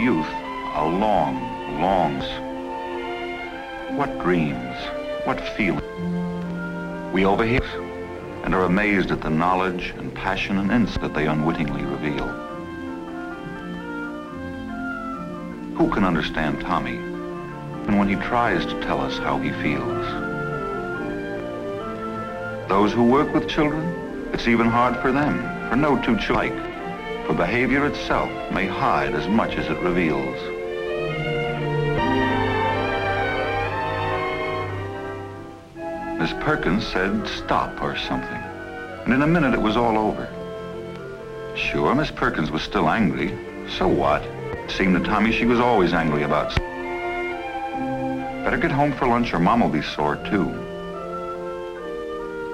youth, a long, long... What dreams, what feelings. We overhear and are amazed at the knowledge and passion and insight that they unwittingly reveal. Who can understand Tommy, and when he tries to tell us how he feels? Those who work with children, it's even hard for them, for no two children alike. For behavior itself may hide as much as it reveals. Miss Perkins said stop or something, and in a minute it was all over. Sure, Miss Perkins was still angry. So what? It seemed to Tommy she was always angry about something. Better get home for lunch or Mom will be sore too.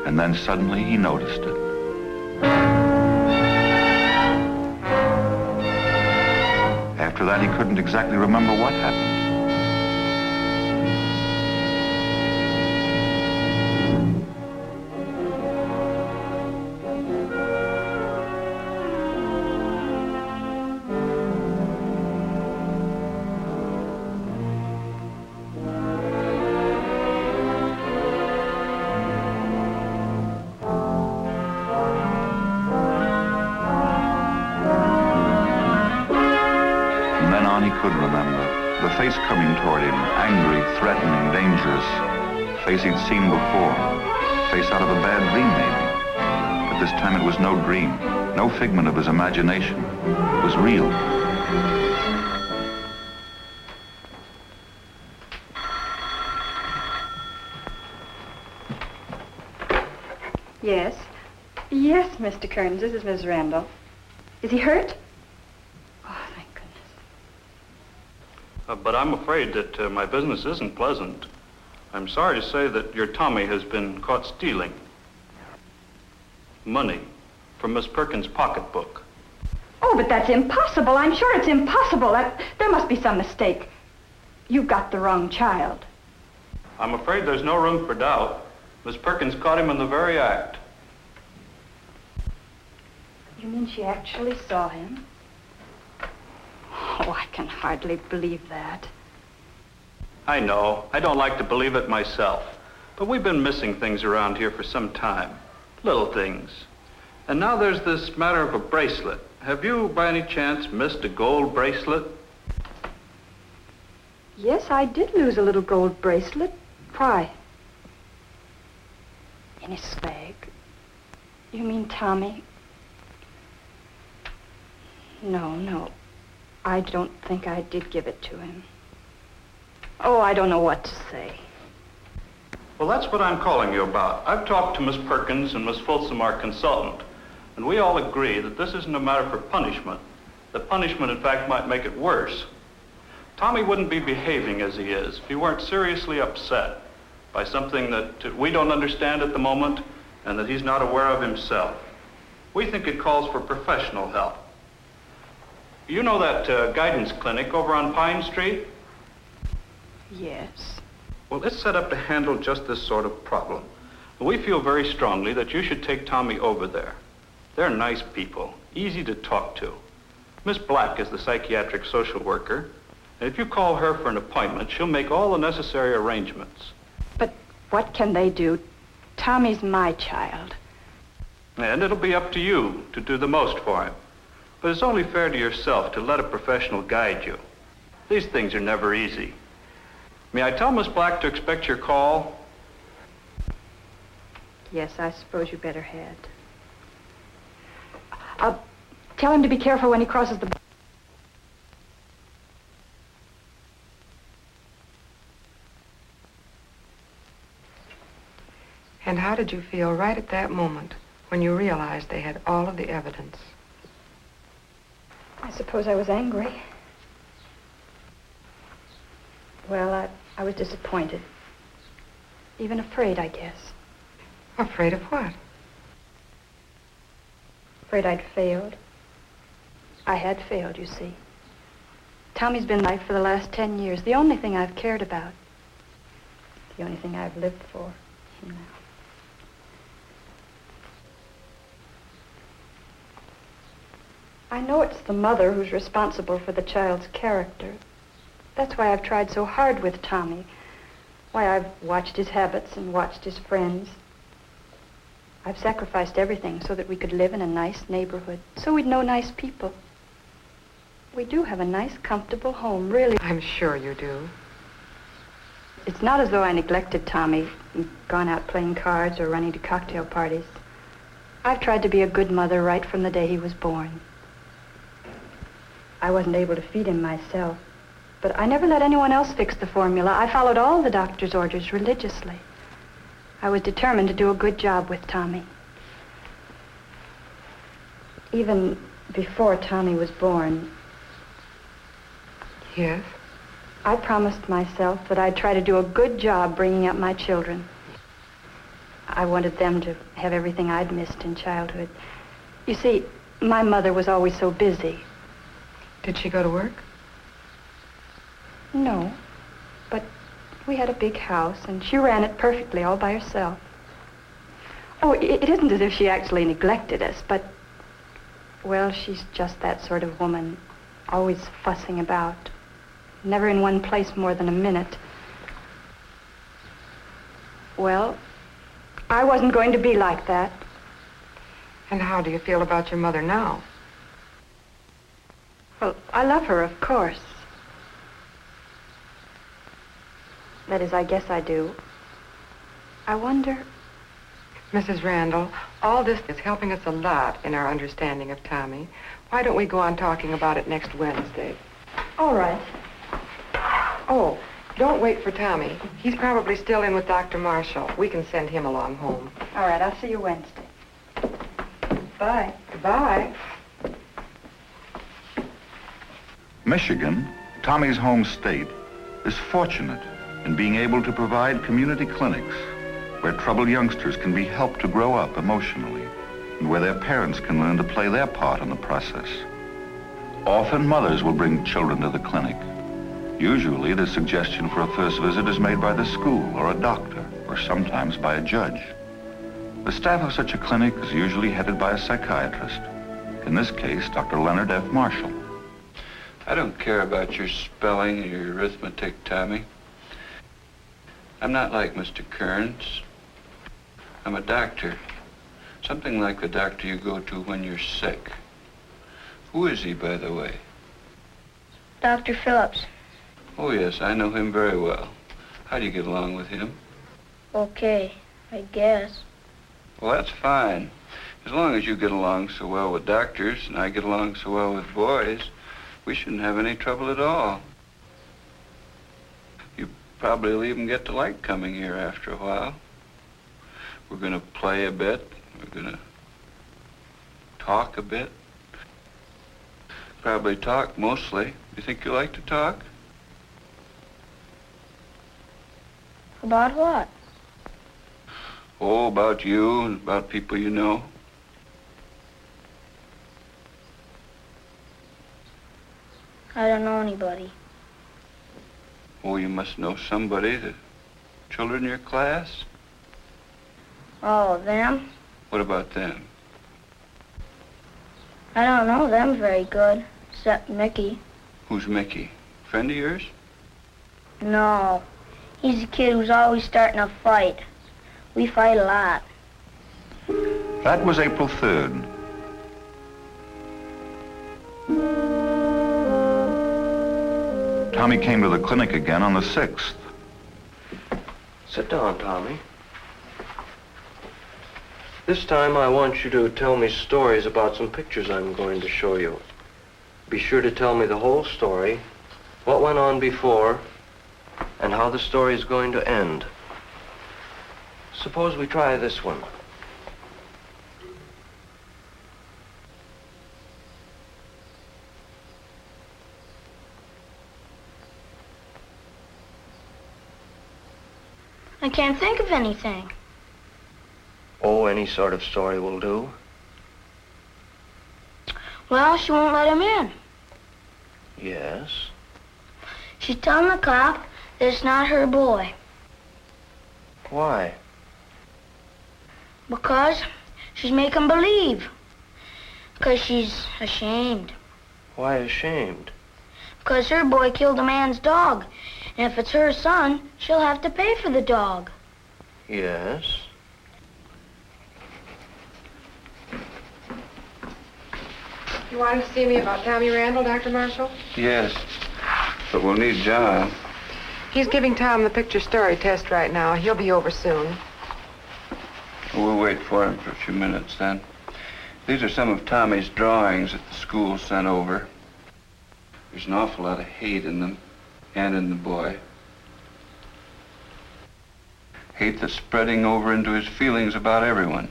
And then suddenly he noticed it. After that, he couldn't exactly remember what happened. Could remember the face coming toward him, angry, threatening, dangerous. Face he'd seen before. Face out of a bad dream, maybe. But this time it was no dream, no figment of his imagination. It was real. Yes. Yes, Mr. Kearns, this is Miss Randall. Is he hurt? But I'm afraid that my business isn't pleasant. I'm sorry to say that your Tommy has been caught stealing money from Miss Perkins' pocketbook. Oh, but that's impossible. I'm sure it's impossible. There must be some mistake. You've got the wrong child. I'm afraid there's no room for doubt. Miss Perkins caught him in the very act. You mean she actually saw him? Oh, I can hardly believe that. I know. I don't like to believe it myself. But we've been missing things around here for some time. Little things. And now there's this matter of a bracelet. Have you, by any chance, missed a gold bracelet? Yes, I did lose a little gold bracelet. Why? In his bag. You mean Tommy? No. I don't think I did give it to him. Oh, I don't know what to say. Well, that's what I'm calling you about. I've talked to Miss Perkins and Miss Folsom, our consultant, and we all agree that this isn't a matter for punishment. The punishment, in fact, might make it worse. Tommy wouldn't be behaving as he is if he weren't seriously upset by something that we don't understand at the moment and that he's not aware of himself. We think it calls for professional help. You know that guidance clinic over on Pine Street? Yes. Well, it's set up to handle just this sort of problem. We feel very strongly that you should take Tommy over there. They're nice people, easy to talk to. Miss Black is the psychiatric social worker, and if you call her for an appointment, she'll make all the necessary arrangements. But what can they do? Tommy's my child. And it'll be up to you to do the most for him. But it's only fair to yourself to let a professional guide you. These things are never easy. May I tell Miss Black to expect your call? Yes, I suppose you better head. Tell him to be careful when he crosses the... And how did you feel right at that moment when you realized they had all of the evidence? I suppose I was angry. Well, I was disappointed. Even afraid, I guess. Afraid of what? Afraid I'd failed. I had failed, you see. Tommy's been life for the last 10 years, the only thing I've cared about. The only thing I've lived for, you know. I know it's the mother who's responsible for the child's character. That's why I've tried so hard with Tommy. Why I've watched his habits and watched his friends. I've sacrificed everything so that we could live in a nice neighborhood, so we'd know nice people. We do have a nice, comfortable home, really. I'm sure you do. It's not as though I neglected Tommy and gone out playing cards or running to cocktail parties. I've tried to be a good mother right from the day he was born. I wasn't able to feed him myself, but I never let anyone else fix the formula. I followed all the doctor's orders religiously. I was determined to do a good job with Tommy. Even before Tommy was born, Yes? I promised myself that I'd try to do a good job bringing up my children. I wanted them to have everything I'd missed in childhood. You see, my mother was always so busy. Did she go to work? No, but we had a big house, and she ran it perfectly all by herself. Oh, it isn't as if she actually neglected us, but, well, she's just that sort of woman, always fussing about, never in one place more than a minute. Well, I wasn't going to be like that. And how do you feel about your mother now? Well, I love her, of course. That is, I guess I do. I wonder... Mrs. Randall, all this is helping us a lot in our understanding of Tommy. Why don't we go on talking about it next Wednesday? All right. Oh, don't wait for Tommy. He's probably still in with Dr. Marshall. We can send him along home. All right, I'll see you Wednesday. Bye. Goodbye. Michigan, Tommy's home state, is fortunate in being able to provide community clinics where troubled youngsters can be helped to grow up emotionally and where their parents can learn to play their part in the process. Often mothers will bring children to the clinic. Usually the suggestion for a first visit is made by the school or a doctor or sometimes by a judge. The staff of such a clinic is usually headed by a psychiatrist. In this case, Dr. Leonard F. Marshall. I don't care about your spelling or your arithmetic, Tommy. I'm not like Mr. Kearns. I'm a doctor. Something like the doctor you go to when you're sick. Who is he, by the way? Dr. Phillips. Oh, yes, I know him very well. How do you get along with him? Okay, I guess. Well, that's fine. As long as you get along so well with doctors and I get along so well with boys, we shouldn't have any trouble at all. You probably will even get to like coming here after a while. We're going to play a bit. We're going to talk a bit. Probably talk mostly. You think you like to talk? About what? Oh, about you and about people you know. I don't know anybody. Oh, you must know somebody. The children in your class? Oh, them? What about them? I don't know them very good, except Mickey. Who's Mickey? Friend of yours? No, he's a kid who's always starting a fight. We fight a lot. That was April 3rd. Tommy came to the clinic again on the 6th. Sit down, Tommy. This time I want you to tell me stories about some pictures I'm going to show you. Be sure to tell me the whole story, what went on before, and how the story is going to end. Suppose we try this one. I can't think of anything. Oh, any sort of story will do. Well, she won't let him in. Yes. She's telling the cop that it's not her boy. Why? Because she's making believe. 'Cause she's ashamed. Why ashamed? 'Cause her boy killed a man's dog. And if it's her son, she'll have to pay for the dog. Yes. You want to see me about Tommy Randall, Dr. Marshall? Yes, but we'll need John. He's giving Tom the picture story test right now. He'll be over soon. We'll wait for him for a few minutes then. These are some of Tommy's drawings that the school sent over. There's an awful lot of hate in them, and in the boy. Hate that's spreading over into his feelings about everyone.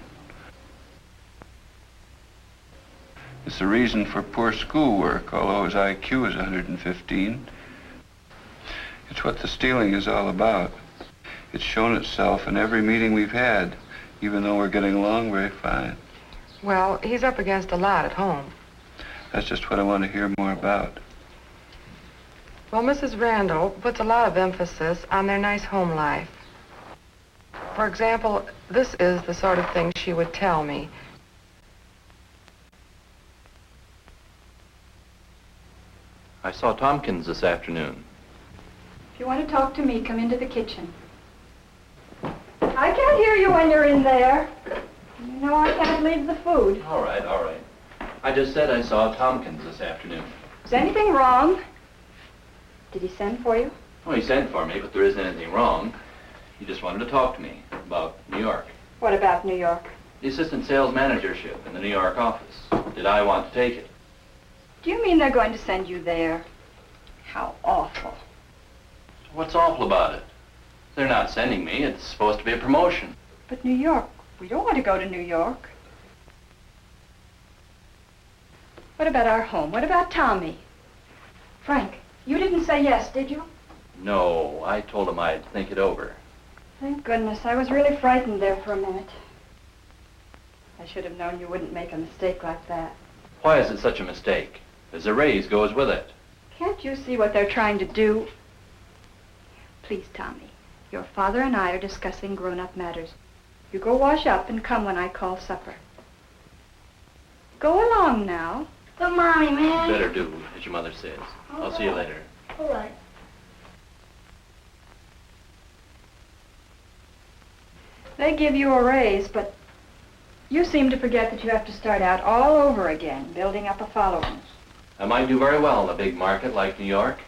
It's the reason for poor schoolwork, although his IQ is 115. It's what the stealing is all about. It's shown itself in every meeting we've had, even though we're getting along very fine. Well, he's up against a lot at home. That's just what I want to hear more about. Well, Mrs. Randall puts a lot of emphasis on their nice home life. For example, this is the sort of thing she would tell me. I saw Tompkins this afternoon. If you want to talk to me, come into the kitchen. I can't hear you when you're in there. You know I can't leave the food. All right, all right. I just said I saw Tompkins this afternoon. Is anything wrong? Did he send for you? Oh, he sent for me, but there isn't anything wrong. He just wanted to talk to me about New York. What about New York? The assistant sales managership in the New York office. Did I want to take it? Do you mean they're going to send you there? How awful. What's awful about it? They're not sending me. It's supposed to be a promotion. But New York, we don't want to go to New York. What about our home? What about Tommy? Frank, you didn't say yes, did you? No, I told him I'd think it over. Thank goodness. I was really frightened there for a minute. I should have known you wouldn't make a mistake like that. Why is it such a mistake? There's a raise goes with it. Can't you see what they're trying to do? Please, Tommy, your father and I are discussing grown-up matters. You go wash up and come when I call supper. Go along now. But, Mommy, man. Better do, as your mother says. I'll see you later. All right. They give you a raise, but you seem to forget that you have to start out all over again, building up a following. I might do very well in a big market like New York.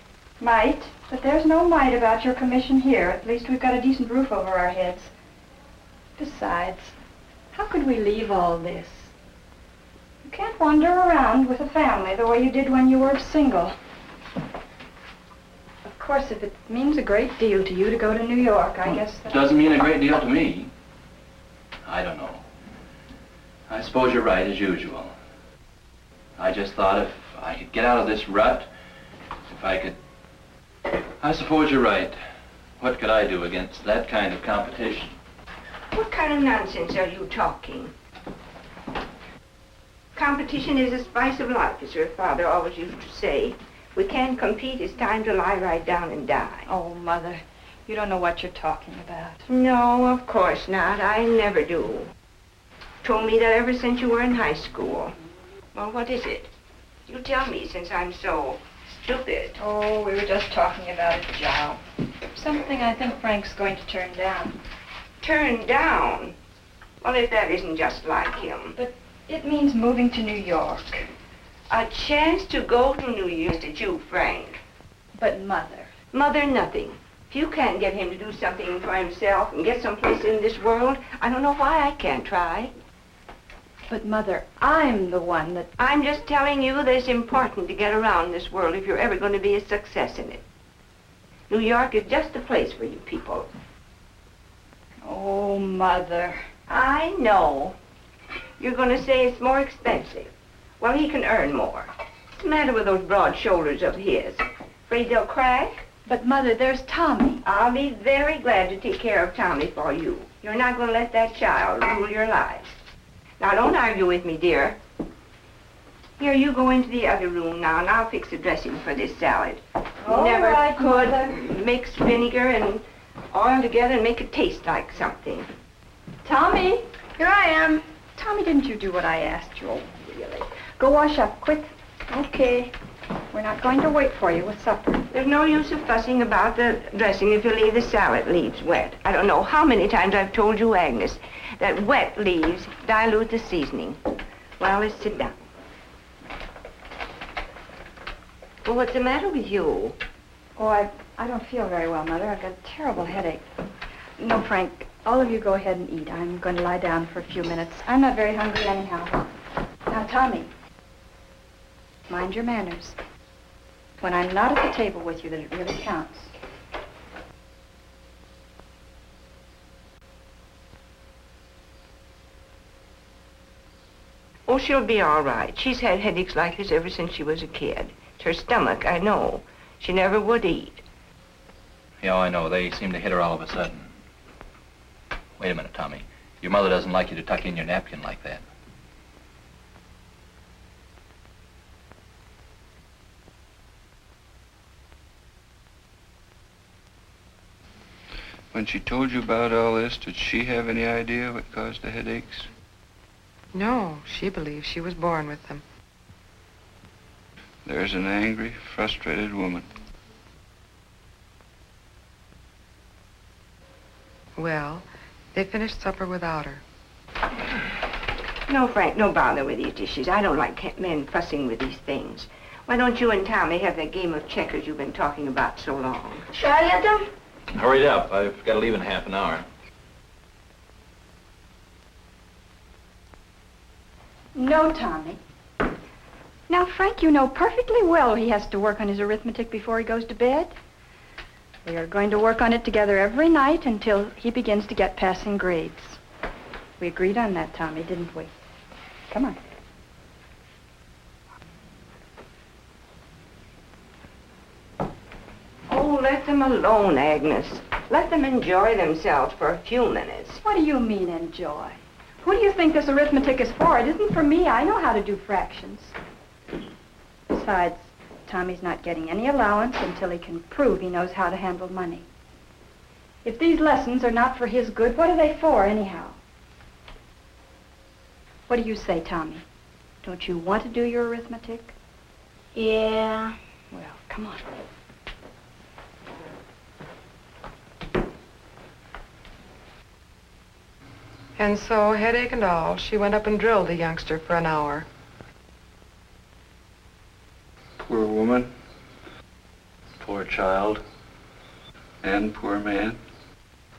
Might, but there's no might about your commission here. At least we've got a decent roof over our heads. Besides, how could we leave all this? You can't wander around with a family the way you did when you were single. Of course, if it means a great deal to you to go to New York, I guess It doesn't mean a great deal to me. I don't know. I suppose you're right, as usual. I just thought if I could get out of this rut, if I could... I suppose you're right. What could I do against that kind of competition? What kind of nonsense are you talking? Competition is the spice of life, as your father always used to say. We can't compete. It's time to lie right down and die. Oh, Mother, you don't know what you're talking about. No, of course not. I never do. Told me that ever since you were in high school. Well, what is it? You tell me, since I'm so stupid. Oh, we were just talking about a job. Something I think Frank's going to turn down. Turn down? Well, if that isn't just like him. But it means moving to New York. A chance to go to New Year's to you, Frank. But Mother. Mother, nothing. If you can't get him to do something for himself and get someplace in this world, I don't know why I can't try. But Mother, I'm the one that... I'm just telling you that it's important to get around this world if you're ever going to be a success in it. New York is just the place for you people. Oh, Mother. I know. You're going to say it's more expensive. Well, he can earn more. What's the matter with those broad shoulders of his? Afraid they'll crack? But Mother, there's Tommy. I'll be very glad to take care of Tommy for you. You're not going to let that child rule your lives. Now, don't argue with me, dear. Here, you go into the other room now, and I'll fix the dressing for this salad. All Never right, could Mother. mix vinegar and oil together and make it taste like something. Tommy? Here I am. Tommy, didn't you do what I asked you? Oh, really? Go wash up, quick. Okay. We're not going to wait for you with supper. There's no use of fussing about the dressing if you leave the salad leaves wet. I don't know how many times I've told you, Agnes, that wet leaves dilute the seasoning. Well, let's sit down. Well, what's the matter with you? Oh, I don't feel very well, Mother. I've got a terrible headache. No, Frank, all of you go ahead and eat. I'm going to lie down for a few minutes. I'm not very hungry anyhow. Now, Tommy, mind your manners. When I'm not at the table with you, that it really counts. Oh, she'll be all right. She's had headaches like this ever since she was a kid. It's her stomach, I know. She never would eat. Yeah, I know. They seem to hit her all of a sudden. Wait a minute, Tommy. Your mother doesn't like you to tuck in your napkin like that. When she told you about all this, did she have any idea what caused the headaches? No, she believes she was born with them. There's an angry, frustrated woman. Well, they finished supper without her. No, Frank, no bother with these dishes. I don't like men fussing with these things. Why don't you and Tommy have that game of checkers you've been talking about so long? Shall I get them? Hurry up. I've got to leave in half an hour. No, Tommy. Now, Frank, you know perfectly well he has to work on his arithmetic before he goes to bed. We are going to work on it together every night until he begins to get passing grades. We agreed on that, Tommy, didn't we? Come on. Oh, let them alone, Agnes. Let them enjoy themselves for a few minutes. What do you mean, enjoy? Who do you think this arithmetic is for? It isn't for me. I know how to do fractions. Besides, Tommy's not getting any allowance until he can prove he knows how to handle money. If these lessons are not for his good, what are they for, anyhow? What do you say, Tommy? Don't you want to do your arithmetic? Yeah. Well, come on. And so, headache and all, she went up and drilled the youngster for an hour. Poor woman. Poor child. And poor man.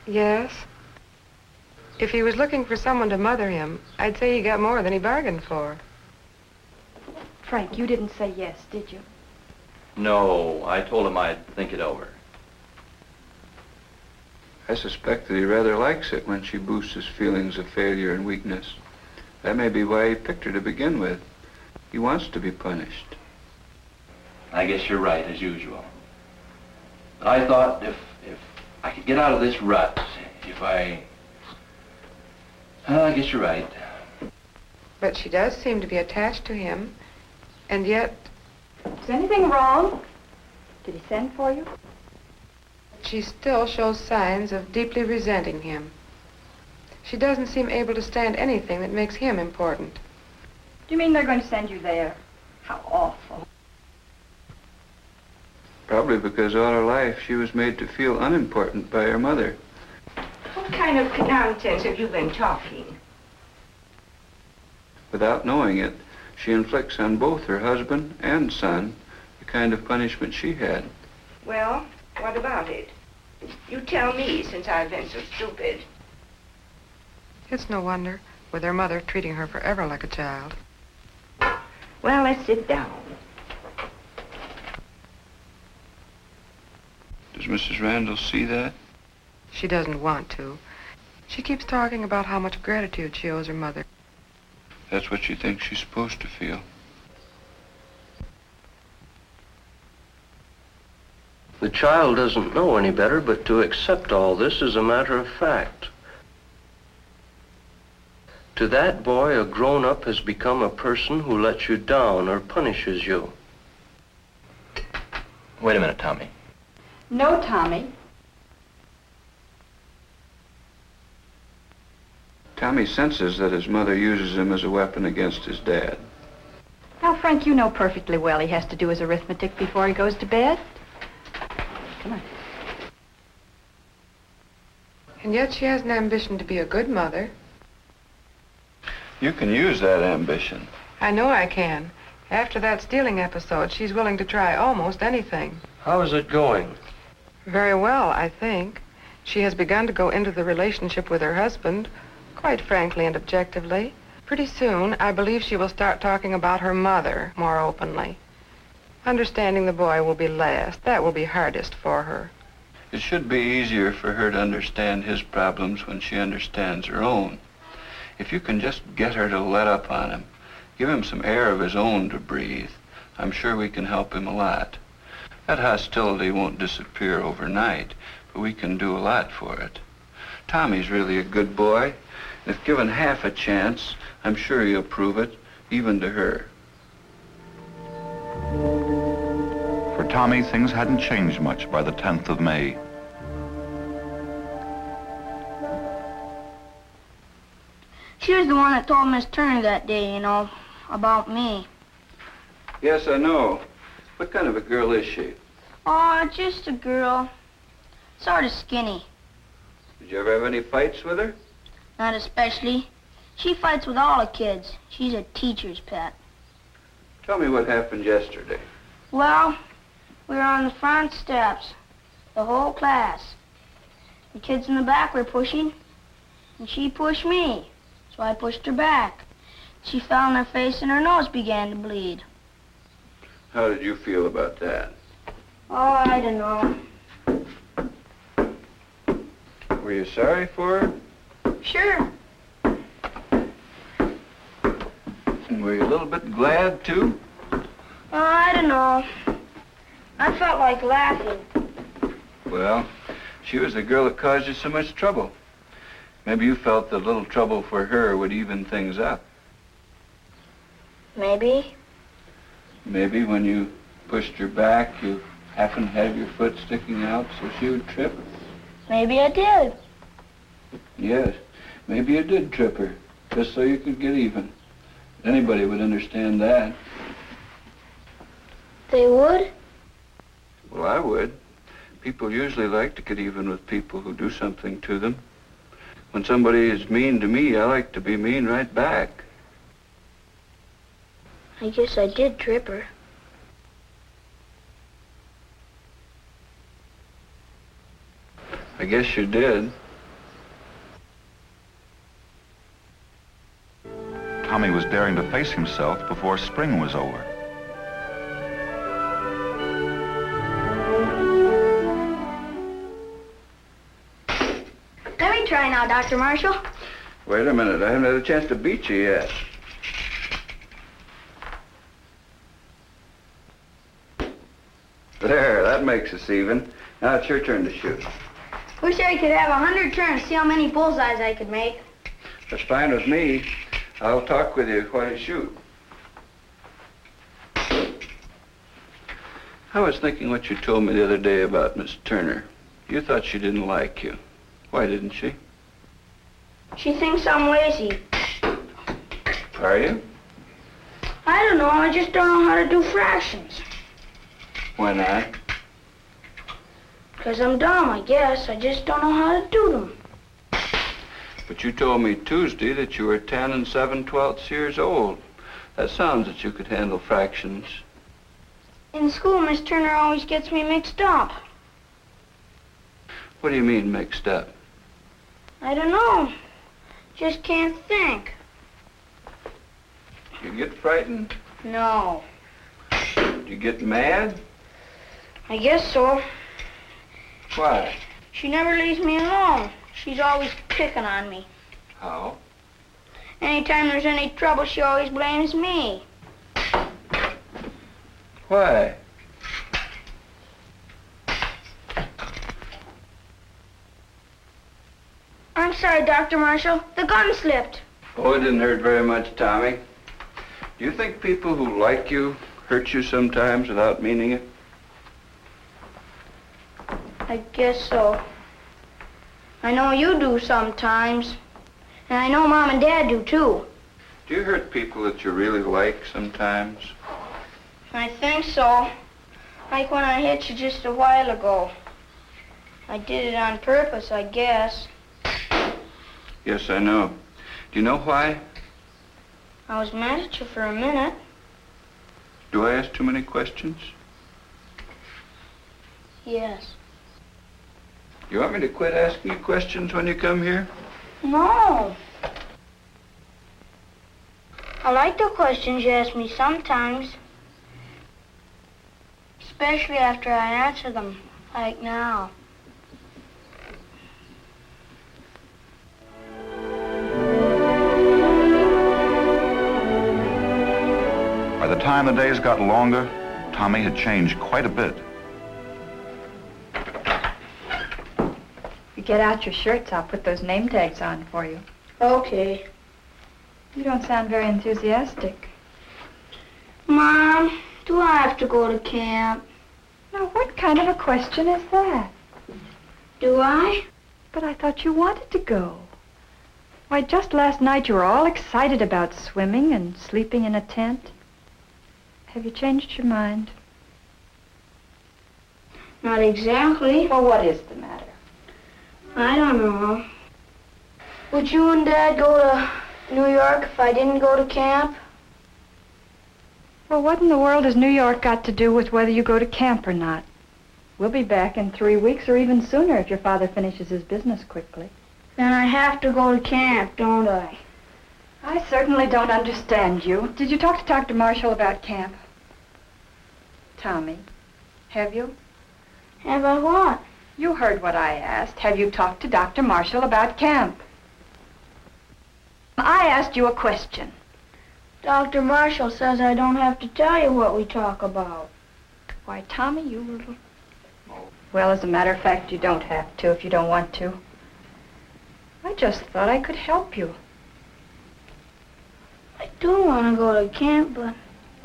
Yes. If he was looking for someone to mother him, I'd say he got more than he bargained for. Frank, you didn't say yes, did you? No, I told him I'd think it over. I suspect that he rather likes it when she boosts his feelings of failure and weakness. That may be why he picked her to begin with. He wants to be punished. I guess you're right, as usual. But I thought if I could get out of this rut, I guess you're right. But she does seem to be attached to him, and yet Is anything wrong? Did he send for you? she still shows signs of deeply resenting him. She doesn't seem able to stand anything that makes him important. Do you mean they're going to send you there? How awful. Probably because all her life she was made to feel unimportant by her mother. What kind of nonsense have you been talking? Without knowing it, she inflicts on both her husband and son the kind of punishment she had. Well, what about it? You tell me, since I've been so stupid. It's no wonder, with her mother treating her forever like a child. Well, let's sit down. Does Mrs. Randall see that? She doesn't want to. She keeps talking about how much gratitude she owes her mother. That's what she thinks she's supposed to feel. The child doesn't know any better, but to accept all this is a matter of fact. To that boy, a grown-up has become a person who lets you down or punishes you. Wait a minute, Tommy. No, Tommy. Tommy senses that his mother uses him as a weapon against his dad. Frank, you know perfectly well he has to do his arithmetic before he goes to bed. Come on. And yet she has an ambition to be a good mother. You can use that ambition. I know I can. After that stealing episode, she's willing to try almost anything. How is it going? Very well, I think. She has begun to go into the relationship with her husband, quite frankly and objectively. Pretty soon, I believe she will start talking about her mother more openly. Understanding the boy will be last. That will be hardest for her. It should be easier for her to understand his problems when she understands her own. If you can just get her to let up on him, give him some air of his own to breathe, I'm sure we can help him a lot. That hostility won't disappear overnight, but we can do a lot for it. Tommy's really a good boy. If given half a chance, I'm sure he'll prove it, even to her. For Tommy, things hadn't changed much by the 10th of May. She was the one that told Miss Turner that day, you know, about me. Yes, I know. What kind of a girl is she? Oh, just a girl. Sort of skinny. Did you ever have any fights with her? Not especially. She fights with all the kids. She's a teacher's pet. Tell me what happened yesterday. Well, we were on the front steps, the whole class. The kids in the back were pushing, and she pushed me. So I pushed her back. She fell on her face and her nose began to bleed. How did you feel about that? Oh, I don't know. Were you sorry for her? Sure. And were you a little bit glad, too? Oh, I don't know. I felt like laughing. Well, she was the girl that caused you so much trouble. Maybe you felt that a little trouble for her would even things up. Maybe. Maybe when you pushed her back, you happened to have your foot sticking out so she would trip. Maybe I did. Yes, maybe you did trip her, just so you could get even. Anybody would understand that. They would? Well, I would. People usually like to get even with people who do something to them. When somebody is mean to me, I like to be mean right back. I guess I did trip her. I guess you did. Tommy was daring to face himself before spring was over. Let me try now, Dr. Marshall. Wait a minute, I haven't had a chance to beat you yet. There, that makes us even. Now it's your turn to shoot. Wish I could have 100 turns, see how many bullseyes I could make. That's fine with me. I'll talk with you while you shoot. I was thinking what you told me the other day about Miss Turner. You thought she didn't like you. Why didn't she? She thinks I'm lazy. Are you? I don't know, I just don't know how to do fractions. Why not? Because I'm dumb, I guess. I just don't know how to do them. But you told me Tuesday that you were 10 and 7/12 years old. That sounds that you could handle fractions. In school, Miss Turner always gets me mixed up. What do you mean mixed up? I don't know. Just can't think. You get frightened? No. Do you get mad? I guess so. Why? She never leaves me alone. She's always picking on me. How? Anytime there's any trouble, she always blames me. Why? I'm sorry, Dr. Marshall. The gun slipped. Oh, it didn't hurt very much, Tommy. Do you think people who like you hurt you sometimes without meaning it? I guess so. I know you do sometimes. And I know Mom and Dad do, too. Do you hurt people that you really like sometimes? I think so. Like when I hit you just a while ago. I did it on purpose, I guess. Yes, I know. Do you know why? I was mad at you for a minute. Do I ask too many questions? Yes. You want me to quit asking you questions when you come here? No. I like the questions you ask me sometimes. Especially after I answer them, like now. By the time the days got longer, Tommy had changed quite a bit. You get out your shirts, I'll put those name tags on for you. Okay. You don't sound very enthusiastic. Mom, do I have to go to camp? Now, what kind of a question is that? Do I? But I thought you wanted to go. Why, just last night you were all excited about swimming and sleeping in a tent. Have you changed your mind? Not exactly. Well, what is the matter? I don't know. Would you and Dad go to New York if I didn't go to camp? Well, what in the world has New York got to do with whether you go to camp or not? We'll be back in 3 weeks or even sooner if your father finishes his business quickly. Then I have to go to camp, don't I? I certainly don't understand you. Did you talk to Dr. Marshall about camp? Tommy, have you? Have I what? You heard what I asked. Have you talked to Dr. Marshall about camp? I asked you a question. Dr. Marshall says I don't have to tell you what we talk about. Why, Tommy, you little... Well, as a matter of fact, you don't have to if you don't want to. I just thought I could help you. I do want to go to camp, but...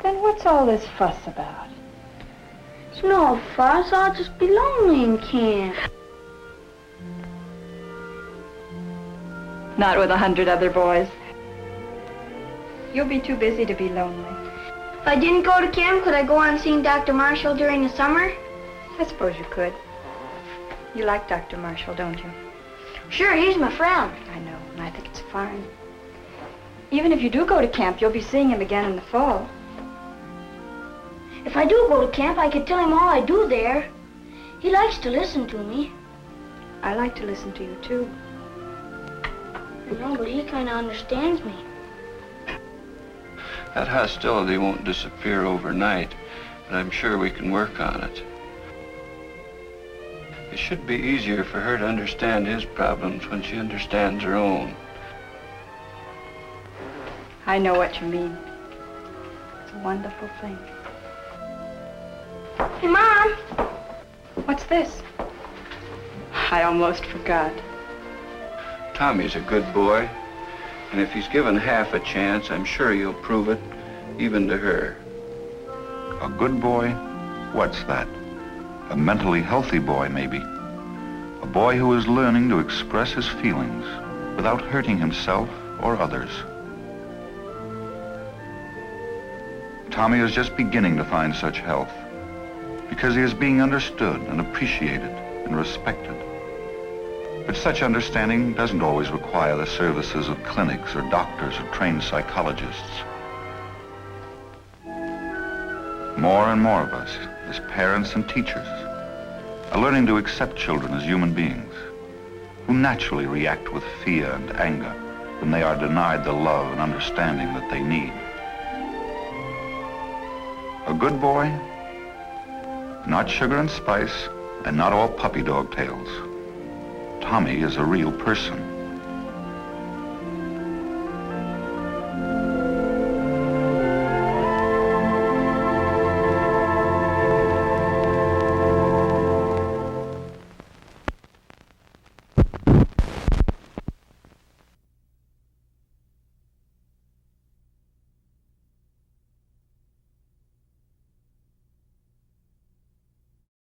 Then what's all this fuss about? It's no fuss. I'll just be lonely in camp. Not with 100 other boys. You'll be too busy to be lonely. If I didn't go to camp, could I go on seeing Dr. Marshall during the summer? I suppose you could. You like Dr. Marshall, don't you? Sure, he's my friend. I know, and I think it's fine. Even if you do go to camp, you'll be seeing him again in the fall. If I do go to camp, I could tell him all I do there. He likes to listen to me. I like to listen to you, too. I know, but he kind of understands me. That hostility won't disappear overnight, but I'm sure we can work on it. It should be easier for her to understand his problems when she understands her own. I know what you mean. It's a wonderful thing. Hey, Mom! What's this? I almost forgot. Tommy's a good boy, and if he's given half a chance, I'm sure he'll prove it, even to her. A good boy? What's that? A mentally healthy boy, maybe. A boy who is learning to express his feelings without hurting himself or others. Tommy is just beginning to find such health because he is being understood and appreciated and respected. But such understanding doesn't always require the services of clinics or doctors or trained psychologists. More and more of us, as parents and teachers, are learning to accept children as human beings who naturally react with fear and anger when they are denied the love and understanding that they need. A good boy, not sugar and spice, and not all puppy dog tails. Tommy is a real person.